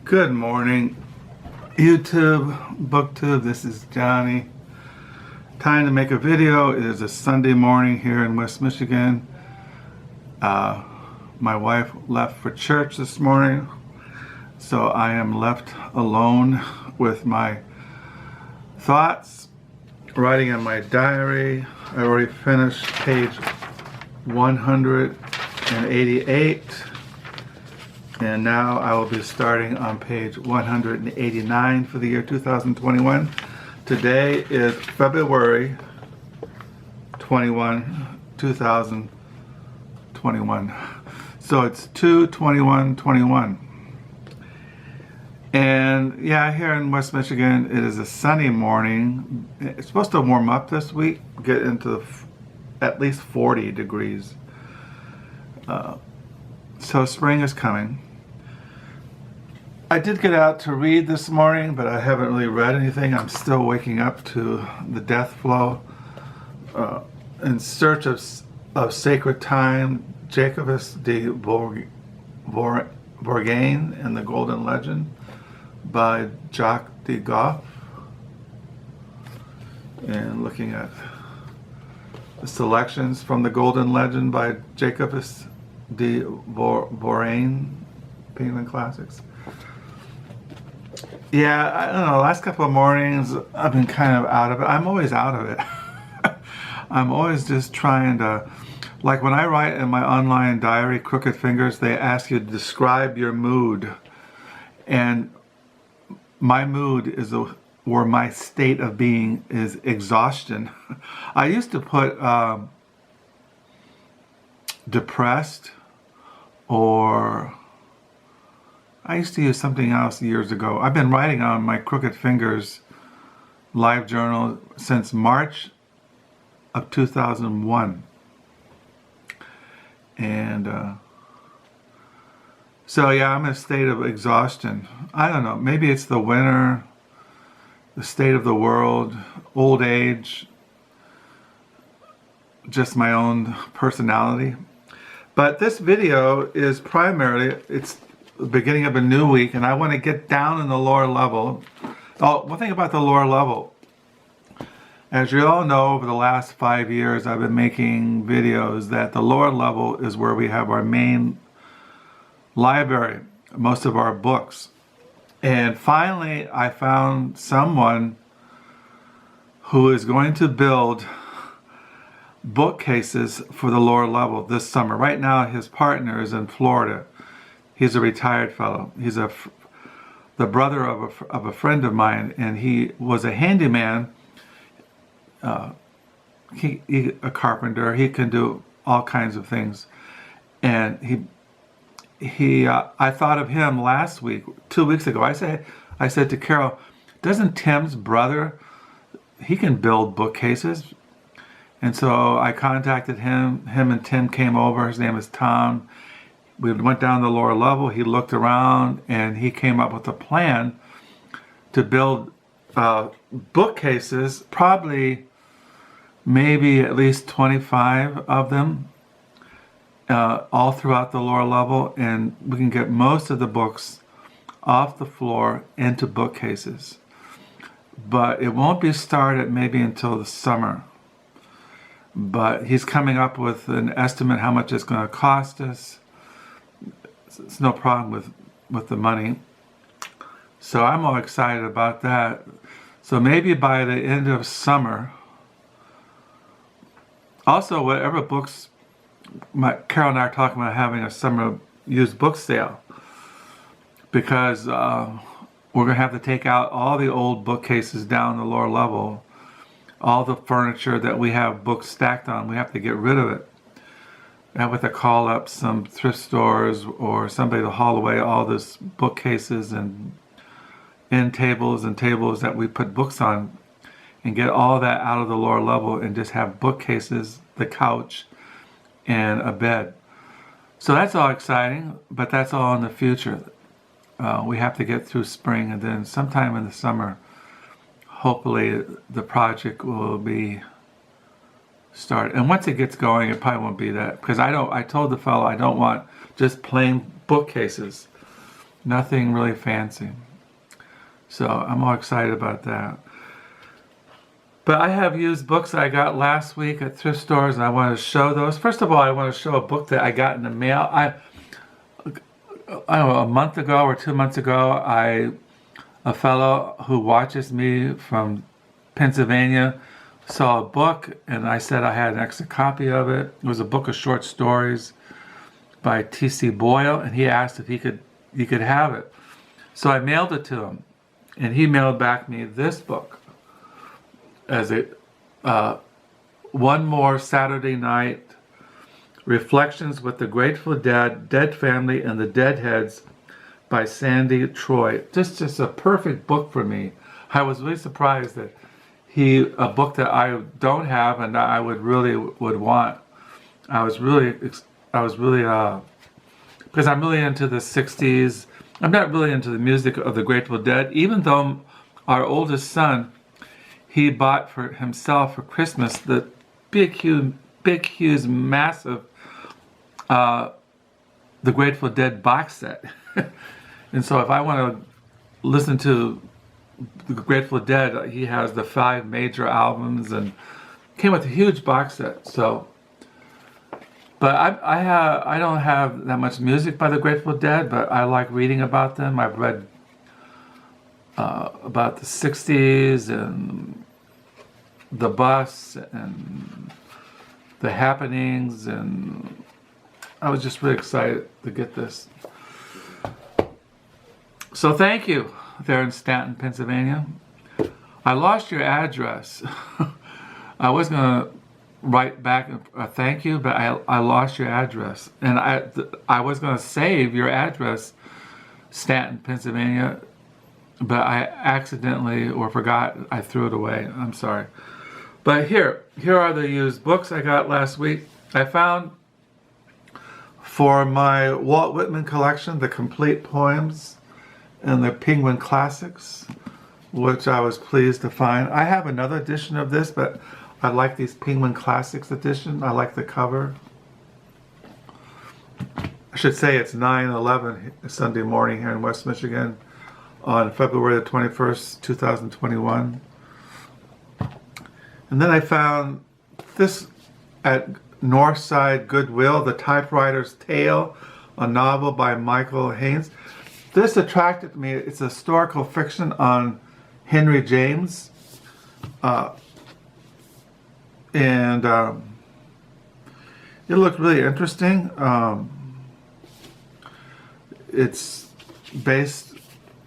Good morning, YouTube, BookTube. This is Johnny. Time to make a video. It is a Sunday morning here in West Michigan. My wife left for church this morning, so I am left alone with my thoughts, writing in my diary. I already finished page 188. And now I will be starting on page 189 for the year 2021. Today is February 21, 2021. So it's 2/21/21. And yeah, here in West Michigan, it is a sunny morning. It's supposed to warm up this week, get into at least 40 degrees. So spring is coming. I did get out to read this morning, but I haven't really read anything. I'm still waking up to the death flow. In Search of Sacred Time, Jacobus de Voragine and the Golden Legend by Jacques de Goff. And looking at the selections from the Golden Legend by Jacobus de Voragine, Penguin Classics. Yeah, I don't know, the last couple of mornings I've been kind of out of it. I'm always out of it. I'm always just trying to, like when I write in my online diary, Crooked Fingers, they ask you to describe your mood. And my mood is, or my state of being is exhaustion. I used to put depressed, or I used to use something else years ago. I've been writing on my Crooked Fingers live journal since March of 2001. And so yeah, I'm in a state of exhaustion. I don't know, maybe it's the winter, the state of the world, old age, just my own personality. But this video is primarily, it's the beginning of a new week, and I want to get down in the lower level. Oh, one thing about the lower level, as you all know, over the last 5 years I've been making videos that the lower level is where we have our main library, most of our books. And finally I found someone who is going to build bookcases for the lower level this summer. Right now his partner is in Florida. He's a retired fellow. He's the brother of a friend of mine, and he was a handyman. He a carpenter. He can do all kinds of things. And I thought of him last week, 2 weeks ago. I said to Carol, doesn't Tim's brother, he can build bookcases? And so I contacted him. Him and Tim came over. His name is Tom. We went down the lower level, he looked around, and he came up with a plan to build bookcases, probably maybe at least 25 of them, all throughout the lower level, and we can get most of the books off the floor into bookcases. But it won't be started maybe until the summer. But he's coming up with an estimate how much it's going to cost us. It's no problem with the money. So I'm all excited about that. So maybe by the end of summer, also whatever books, Carol and I are talking about having a summer used book sale, because we're going to have to take out all the old bookcases down the lower level. All the furniture that we have books stacked on, we have to get rid of it. I have to call up some thrift stores or somebody to haul away all this bookcases and end tables and tables that we put books on, and get all that out of the lower level and just have bookcases, the couch, and a bed. So that's all exciting, but that's all in the future. We have to get through spring, and then sometime in the summer, hopefully the project will be started. And once it gets going, it probably won't be that, because I told the fellow I don't want just plain bookcases. Nothing really fancy. So I'm all excited about that. But I have used books that I got last week at thrift stores, and I want to show those. First of all, I want to show a book that I got in the mail. I don't know, a month ago or 2 months ago, a fellow who watches me from Pennsylvania saw a book, and I said I had an extra copy of it. It was a book of short stories by T.C. Boyle, and he asked if he could have it. So I mailed it to him, and he mailed back me this book as One More Saturday Night, Reflections with the Grateful Dead, Dead Family, and the Deadheads by Sandy Troy. Just a perfect book for me. I was really surprised that a book that I don't have and that I would want. I was really because I'm really into the 60s. I'm not really into the music of the Grateful Dead, even though our oldest son, he bought for himself for Christmas the big, huge, massive the Grateful Dead box set. And so if I want to listen to the Grateful Dead, he has the 5 major albums and came with a huge box set. So, but I don't have that much music by the Grateful Dead, but I like reading about them. I've read about the 60s and the bus and the happenings, and I was just really excited to get this. So thank you there in Stanton, Pennsylvania. I lost your address. I was going to write back a thank you, but I lost your address. And I was going to save your address, Stanton, Pennsylvania, but I accidentally or forgot. I threw it away. I'm sorry. But here are the used books I got last week. I found for my Walt Whitman collection, the complete poems and the Penguin Classics, which I was pleased to find. I have another edition of this, but I like these Penguin Classics edition. I like the cover. I should say it's 9/11 Sunday morning here in West Michigan on February the 21st, 2021. And then I found this at Northside Goodwill, The Typewriter's Tale, a novel by Michiel Heyns. This attracted me. It's a historical fiction on Henry James. And it looked really interesting. It's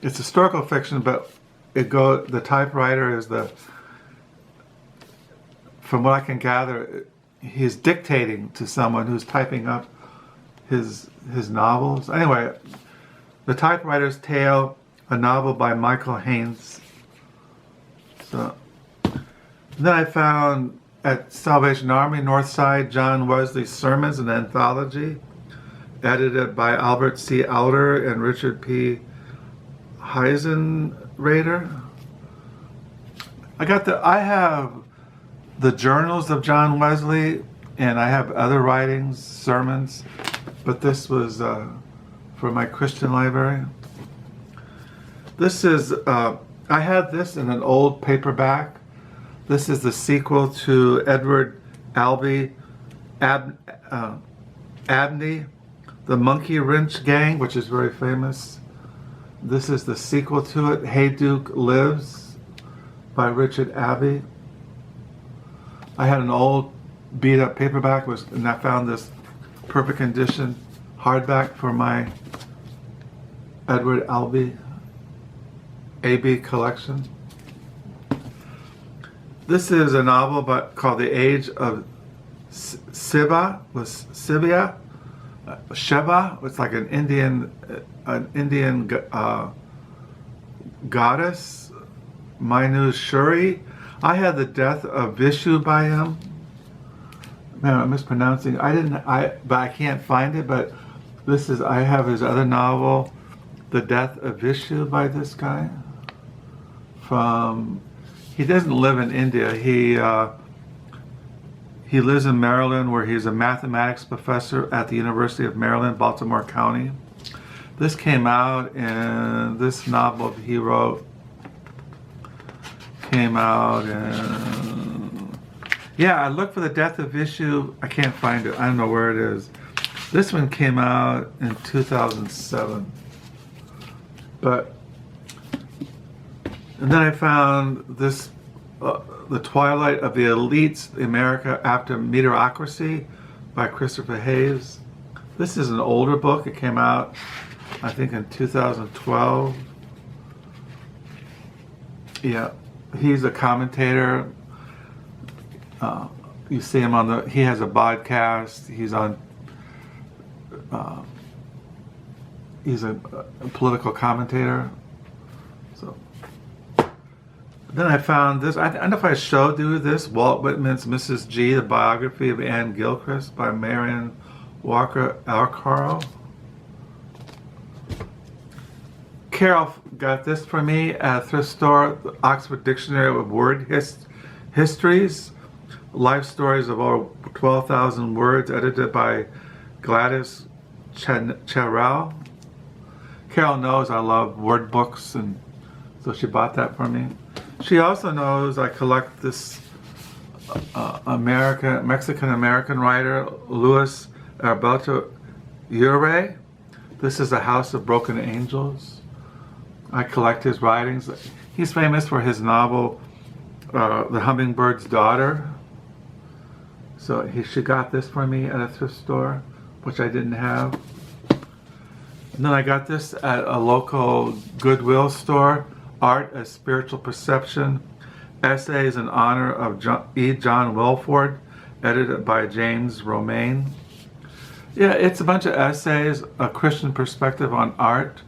historical fiction, but the typewriter is from what I can gather, he's dictating to someone who's typing up his novels. Anyway, The Typewriter's Tale, a novel by Michiel Heyns. So then I found at Salvation Army, Northside, John Wesley's Sermons, an anthology, edited by Albert C. Outler and Richard P. Heitzenrater. I have the journals of John Wesley, and I have other writings, sermons, but this was for my Christian library. This is, I had this in an old paperback. This is the sequel to Edward Albee, Abney, The Monkey Wrench Gang, which is very famous. This is the sequel to it, Hayduke Lives, by Richard Abbey. I had an old beat up paperback, and I found this perfect condition hardback for my Edward Albee AB collection. This is a novel called The Age of Shiva. Shiva. It's like an Indian goddess. Manil Suri. I had The Death of Vishu by him. Man, I'm mispronouncing. But I can't find it. But I have his other novel, The Death of Vishu, by this guy. He doesn't live in India. He lives in Maryland, where he's a mathematics professor at the University of Maryland, Baltimore County. This came out, and this novel he wrote came out, and yeah, I looked for the death of issue. I can't find it. I don't know where it is. This one came out in 2007. But, and then I found this, The Twilight of the Elites, America After Meritocracy by Christopher Heyns. This is an older book. It came out, I think, in 2012. Yeah, he's a commentator. You see him on he has a podcast. He's on, he's a political commentator. So then I found this. I don't know if I showed you this. Walt Whitman's Mrs. G, the biography of Anne Gilchrist by Marion Walker Alcaro. Carol got this for me at a thrift store, the Oxford Dictionary of Word Histories, life stories of over 12,000 words, edited by Gladys Charell. Carol knows I love word books, and so she bought that for me. She also knows I collect this Mexican-American writer, Luis Alberto Urey. This is A House of Broken Angels. I collect his writings. He's famous for his novel, The Hummingbird's Daughter. So she got this for me at a thrift store, which I didn't have. And then I got this at a local Goodwill store, Art as Spiritual Perception, Essays in Honor of John Wilford, edited by James Romaine. Yeah, it's a bunch of essays, a Christian perspective on art,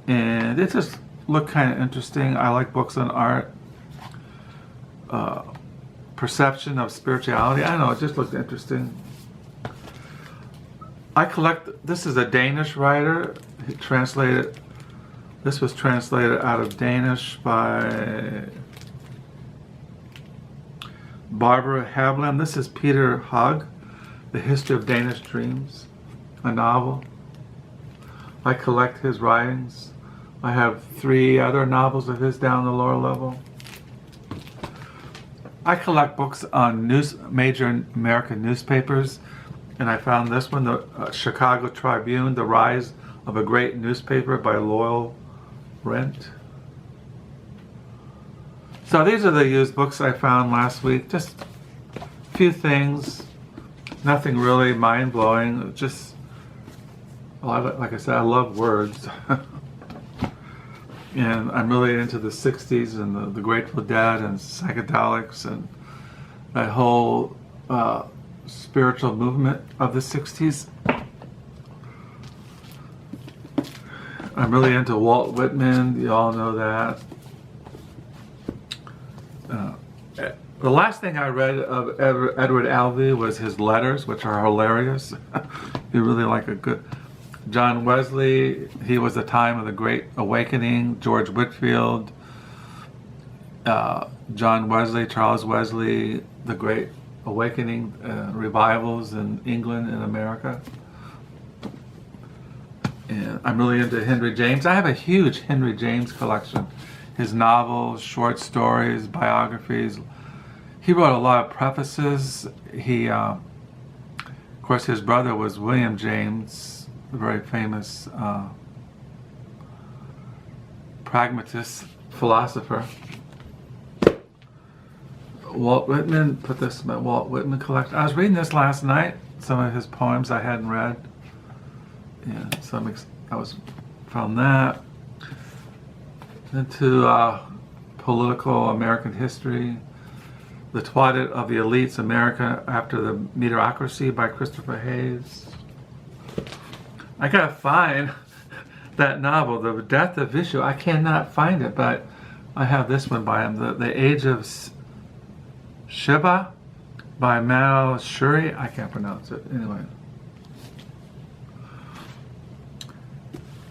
and it just looked kind of interesting. I like books on art. Perception of spirituality. I don't know, it just looked interesting. I collect, this is a Danish writer. He translated, this was translated out of Danish by Barbara Haveland. This is Peter Hoeg, The History of Danish Dreams, a novel. I collect his writings. I have 3 other novels of his down the lower level. I collect books on major American newspapers, and I found this one, the Chicago Tribune, The Rise of a Great Newspaper by Lowell Rent. So these are the used books I found last week. Just a few things, nothing really mind-blowing. Just, well, like I said, I love words. And I'm really into the 60s and the Grateful Dead and psychedelics and that whole spiritual movement of the 60s. I'm really into Walt Whitman. You all know that. The last thing I read of Edward Albee was his letters, which are hilarious. You really like a good... John Wesley, he was the time of the Great Awakening. George Whitefield, John Wesley, Charles Wesley, the Great Awakening revivals in England and America. And I'm really into Henry James. I have a huge Henry James collection. His novels, short stories, biographies. He wrote a lot of prefaces. He, of course, his brother was William James, a very famous pragmatist philosopher. Walt Whitman, put this in my Walt Whitman collection. I was reading this last night, some of his poems I hadn't read. Yeah, so I found that. Into political American history. The Twilight of the Elites, America After the Meritocracy by Christopher Heyns. I gotta find that novel, The Death of Vishu. I cannot find it, but I have this one by him, The Age of Shiva by Manil Suri. I can't pronounce it. Anyway.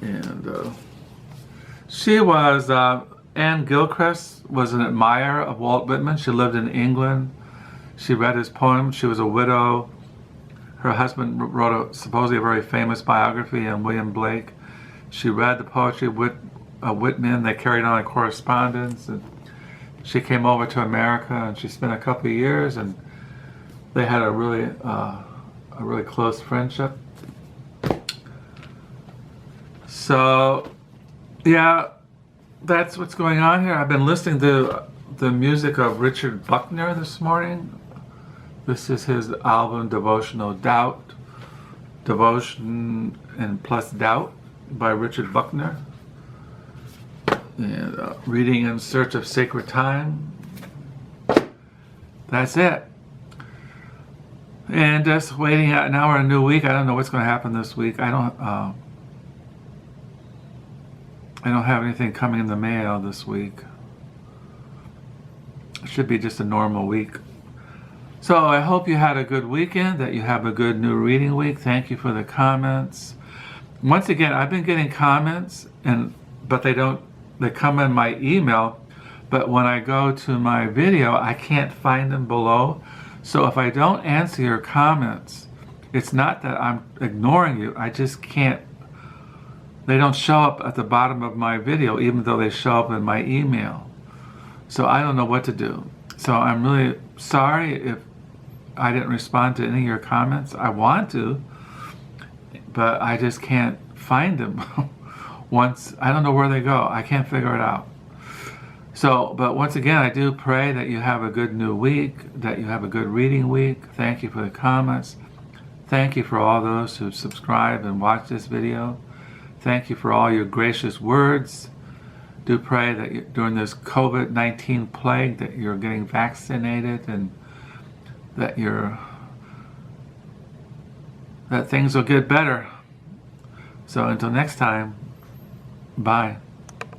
And she was, Anne Gilchrist was an admirer of Walt Whitman. She lived in England. She read his poems. She was a widow. Her husband wrote supposedly a very famous biography on William Blake. she read the poetry of Whitman. They carried on a correspondence, and she came over to America, and she spent a couple of years, and they had a really close friendship. So, yeah, that's what's going on here. I've been listening to the music of Richard Buckner this morning. This is his album, Devotional Doubt, Devotion and Plus Doubt by Richard Buckner. And reading In Search of Sacred Time. That's it. And just waiting out. Now we're in a new week. I don't know what's going to happen this week. I don't have anything coming in the mail this week. It should be just a normal week. So I hope you had a good weekend, that you have a good new reading week. Thank you for the comments. Once again, I've been getting comments, but they come in my email, but when I go to my video, I can't find them below. So if I don't answer your comments, it's not that I'm ignoring you, I just can't. They don't show up at the bottom of my video, even though they show up in my email. So I don't know what to do. So I'm really sorry if I didn't respond to any of your comments. I want to, but I just can't find them. I don't know where they go. I can't figure it out. So, but once again, I do pray that you have a good new week, that you have a good reading week. Thank you for the comments. Thank you for all those who subscribe and watch this video. Thank you for all your gracious words. Do pray that during this COVID-19 plague that you're getting vaccinated and that things will get better. So until next time, bye.